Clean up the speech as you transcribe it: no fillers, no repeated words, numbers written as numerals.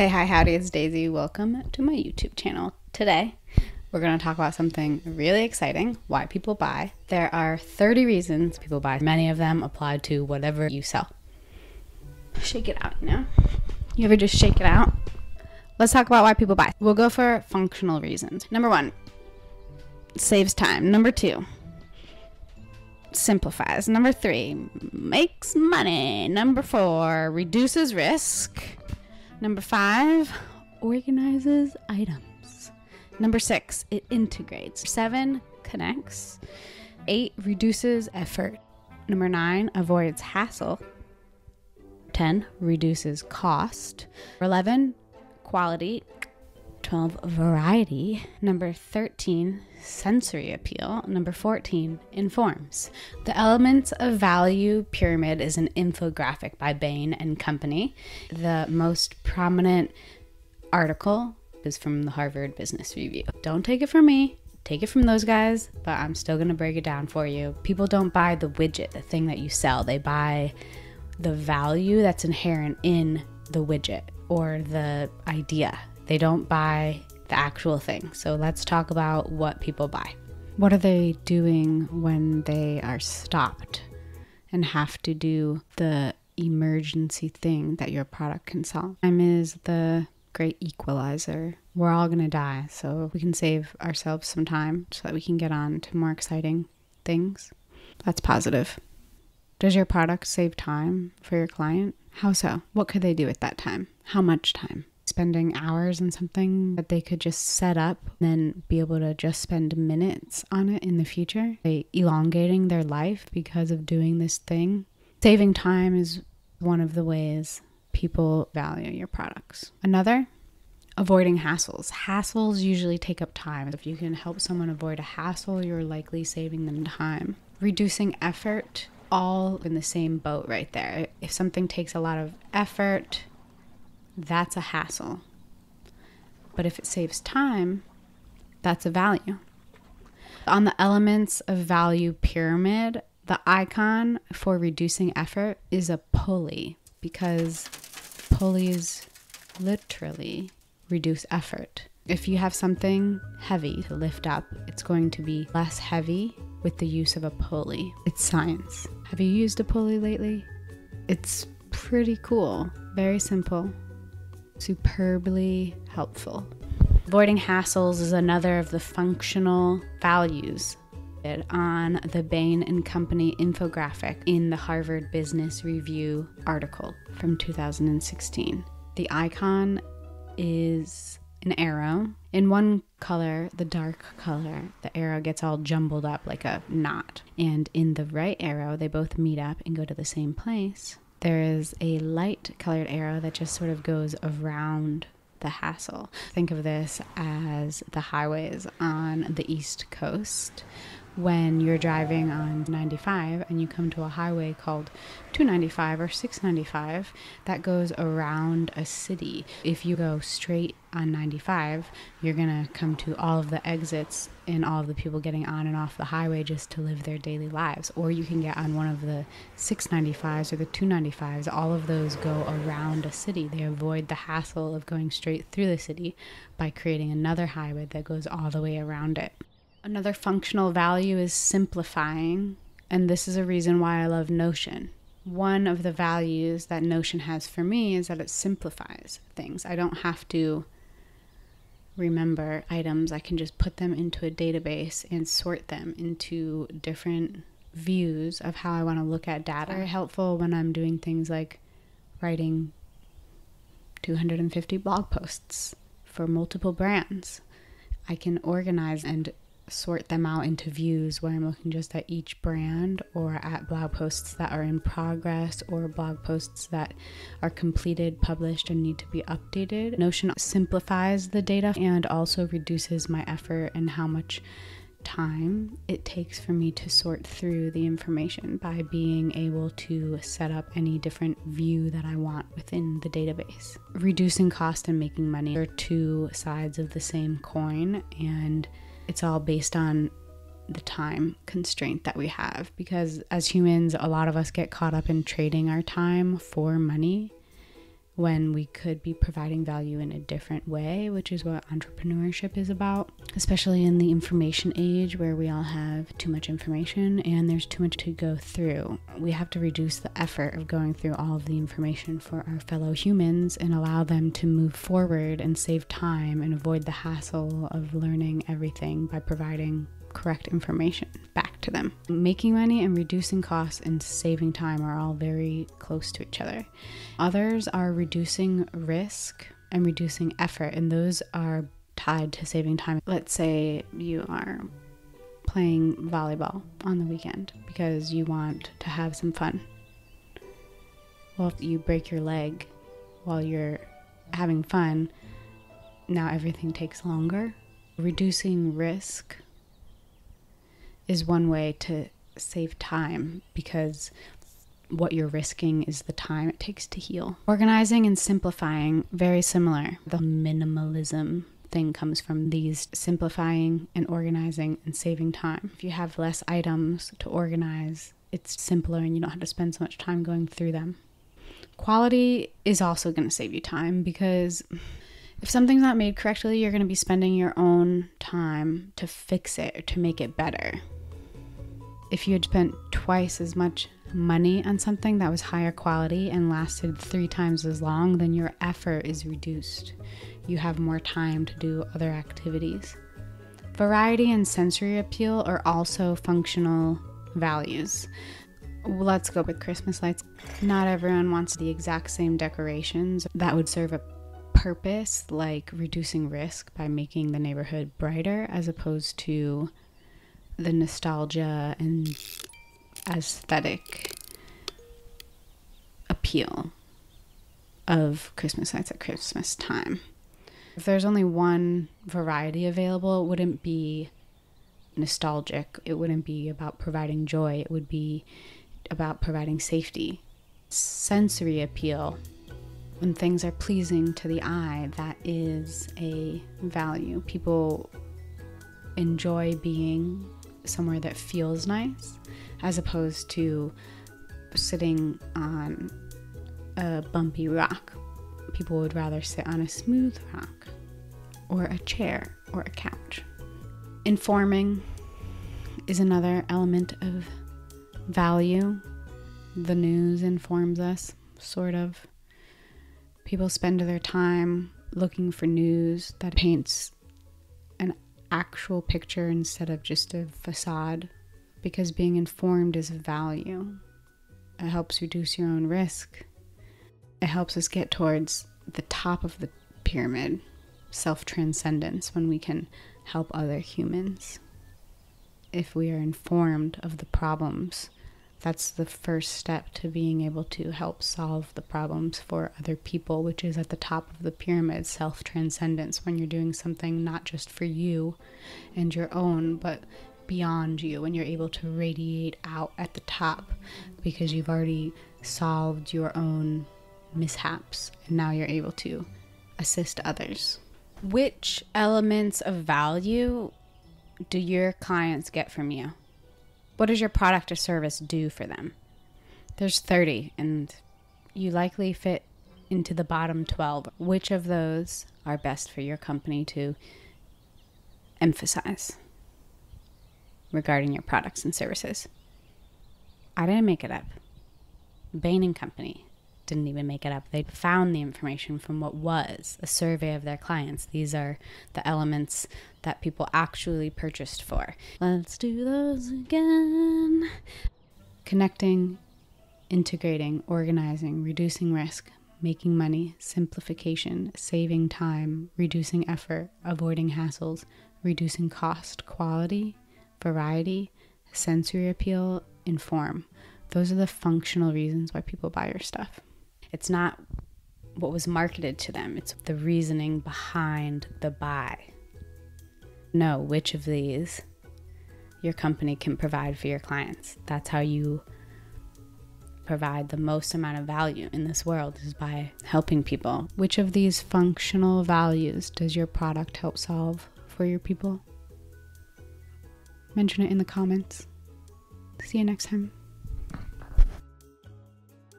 Hey, hi, howdy, it's Daisy. Welcome to my YouTube channel. Today, we're going to talk about something really exciting, why people buy. There are 30 reasons people buy. Many of them apply to whatever you sell. Shake it out, you know? You ever just shake it out? Let's talk about why people buy. We'll go for functional reasons. Number 1, saves time. Number 2, simplifies. Number 3, makes money. Number 4, reduces risk. Number 5, organizes items. Number 6, it integrates. 7, connects. 8, reduces effort. Number 9, avoids hassle. 10, reduces cost. 11, quality. 12, variety. Number 13, sensory appeal. Number 14, informs. The Elements of Value Pyramid is an infographic by Bain and Company. The most prominent article is from the Harvard Business Review. Don't take it from me, take it from those guys, but I'm still going to break it down for you. People don't buy the widget, the thing that you sell. They buy the value that's inherent in the widget or the idea. They don't buy the actual thing. So let's talk about what people buy. What are they doing when they are stopped and have to do the emergency thing that your product can solve? Time is the great equalizer. We're all gonna die, so we can save ourselves some time so that we can get on to more exciting things. That's positive. Does your product save time for your client? How so? What could they do at that time? How much time? Spending hours on something that they could just set up and then be able to just spend minutes on it in the future. They elongating their life because of doing this thing. Saving time is one of the ways people value your products. Another, avoiding hassles. Hassles usually take up time. If you can help someone avoid a hassle, you're likely saving them time. Reducing effort, all in the same boat right there. If something takes a lot of effort, that's a hassle. But if it saves time, that's a value. On the Elements of Value Pyramid, the icon for reducing effort is a pulley because pulleys literally reduce effort. If you have something heavy to lift up, it's going to be less heavy with the use of a pulley. It's science. Have you used a pulley lately? It's pretty cool. Very simple. Superbly helpful. Avoiding hassles is another of the functional values on the Bain and Company infographic in the Harvard Business Review article from 2016. The icon is an arrow. In one color, the dark color, the arrow gets all jumbled up like a knot. And in the right arrow, they both meet up and go to the same place. There is a light colored arrow that just sort of goes around the hassle. Think of this as the highways on the East Coast. When you're driving on 95 and you come to a highway called 295 or 695 that goes around a city. If you go straight on 95, you're gonna come to all of the exits and all of the people getting on and off the highway just to live their daily lives. Or you can get on one of the 695s or the 295s. All of those go around a city. They avoid the hassle of going straight through the city by creating another highway that goes all the way around it. Another functional value is simplifying, and this is a reason why I love Notion. One of the values that Notion has for me is that it simplifies things. I don't have to remember items. I can just put them into a database and sort them into different views of how I want to look at data. Very helpful when I'm doing things like writing 250 blog posts for multiple brands. I can organize and sort them out into views where I'm looking just at each brand or at blog posts that are in progress or blog posts that are completed, published, and need to be updated. Notion simplifies the data and also reduces my effort and how much time it takes for me to sort through the information by being able to set up any different view that I want within the database. Reducing cost and making money are two sides of the same coin, and it's all based on the time constraint that we have, because as humans, a lot of us get caught up in trading our time for money when we could be providing value in a different way, which is what entrepreneurship is about, especially in the information age where we all have too much information and there's too much to go through. We have to reduce the effort of going through all of the information for our fellow humans and allow them to move forward and save time and avoid the hassle of learning everything by providing correct information back to them. Making money and reducing costs and saving time are all very close to each other. Others are reducing risk and reducing effort, and those are tied to saving time. Let's say you are playing volleyball on the weekend because you want to have some fun. Well, if you break your leg while you're having fun, now everything takes longer. Reducing risk is one way to save time because what you're risking is the time it takes to heal. Organizing and simplifying, very similar. The minimalism thing comes from these: simplifying and organizing and saving time. If you have less items to organize, it's simpler and you don't have to spend so much time going through them. Quality is also going to save you time because if something's not made correctly, you're going to be spending your own time to fix it or to make it better. If you had spent twice as much money on something that was higher quality and lasted 3 times as long, then your effort is reduced. You have more time to do other activities. Variety and sensory appeal are also functional values. Let's go with Christmas lights. Not everyone wants the exact same decorations that would serve a purpose, like reducing risk by making the neighborhood brighter, as opposed to the nostalgia and aesthetic appeal of Christmas lights at Christmas time. If there's only one variety available, it wouldn't be nostalgic. It wouldn't be about providing joy. It would be about providing safety. Sensory appeal. When things are pleasing to the eye, that is a value. People enjoy being somewhere that feels nice, as opposed to sitting on a bumpy rock. People would rather sit on a smooth rock or a chair or a couch. Informing is another element of value. The news informs us, sort of. People spend their time looking for news that paints an actual picture instead of just a facade, because being informed is value. It helps reduce your own risk. It helps us get towards the top of the pyramid, self-transcendence, when we can help other humans. If we are informed of the problems, that's the first step to being able to help solve the problems for other people, which is at the top of the pyramid, self-transcendence, when you're doing something not just for you and your own, but beyond you, and you're able to radiate out at the top because you've already solved your own mishaps and now you're able to assist others. Which elements of value do your clients get from you? What does your product or service do for them? There's 30, and you likely fit into the bottom 12. Which of those are best for your company to emphasize regarding your products and services? I didn't make it up. Bain & Company didn't even make it up. They found the information from what was a survey of their clients. These are the elements that people actually purchased for. Let's do those again. Connecting, integrating, organizing, reducing risk, making money, simplification, saving time, reducing effort, avoiding hassles, reducing cost, quality, variety, sensory appeal, inform. Those are the functional reasons why people buy your stuff. It's not what was marketed to them. It's the reasoning behind the buy. Know which of these your company can provide for your clients. That's how you provide the most amount of value in this world, is by helping people. Which of these functional values does your product help solve for your people? Mention it in the comments. See you next time.